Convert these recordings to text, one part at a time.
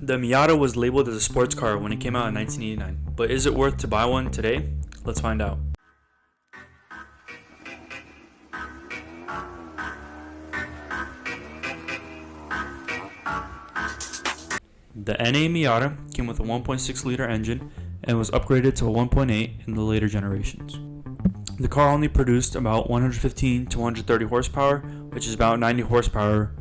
The Miata was labeled as a sports car when it came out in 1989, but is it worth to buy one today? Let's find out. The NA Miata came with a 1.6 liter engine and was upgraded to a 1.8 in the later generations. The car only produced about 115 to 130 horsepower, which is about 90 horsepower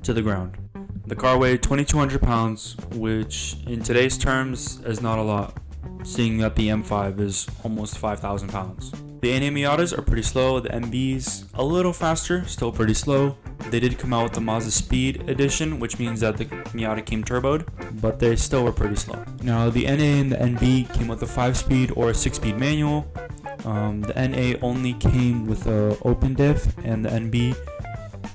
to the ground. The car weighed 2,200 pounds, which in today's terms is not a lot, seeing that the M5 is almost 5,000 pounds. The NA Miatas are pretty slow, the MBs a little faster, still pretty slow. They did come out with the Mazda Speed edition, which means that the Miata came turboed, but they still were pretty slow. Now the NA and the NB came with a 5-speed or a 6-speed manual. The NA only came with a open diff, and the NB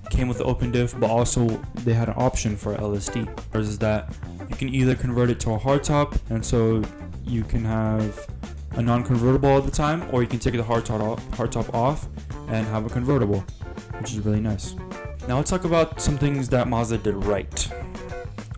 came with the open diff, but also they had an option for LSD. Is that you can either convert it to a hardtop, and so you can have a non-convertible all the time, or you can take the hardtop off and have a convertible, which is really nice. Now let's talk about some things that Mazda did right.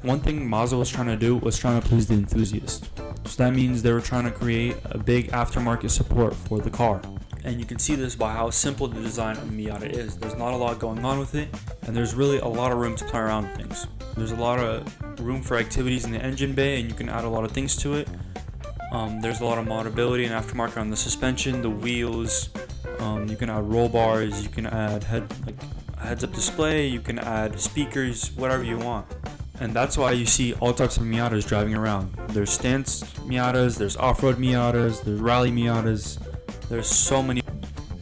One thing Mazda was trying to do was trying to please the enthusiast. So that means they were trying to create a big aftermarket support for the car. And you can see this by how simple the design of Miata is. There's not a lot going on with it, and there's really a lot of room to play around with things. There's a lot of room for activities in the engine bay, and you can add a lot of things to it. There's a lot of modability and aftermarket on the suspension, the wheels. You can add roll bars, you can add heads-up display, you can add speakers, whatever you want. And that's why you see all types of Miatas driving around. There's stance Miatas, there's off-road Miatas, there's rally Miatas. There's so many.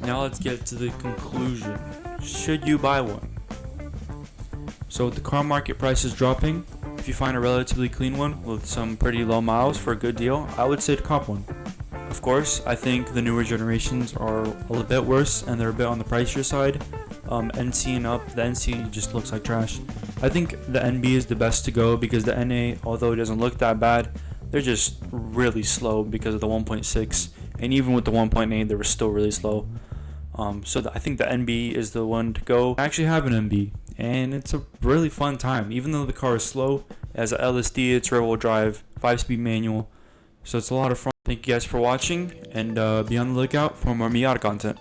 Now let's get to the conclusion. Should you buy one? So with the car market prices dropping, if you find a relatively clean one with some pretty low miles for a good deal, I would say to cop one. Of course, I think the newer generations are a little bit worse and they're a bit on the pricier side. NC and up, the NC just looks like trash. I think the NB is the best to go because the NA, although it doesn't look that bad, they're just really slow because of the 1.6, and even with the 1.8 they were still really slow. I think the NB is the one to go. I actually have an NB and it's a really fun time. Even though the car is slow, it has a LSD, it's rear-wheel drive, 5-speed manual, so it's a lot of fun. Thank you guys for watching, and be on the lookout for more Miata content.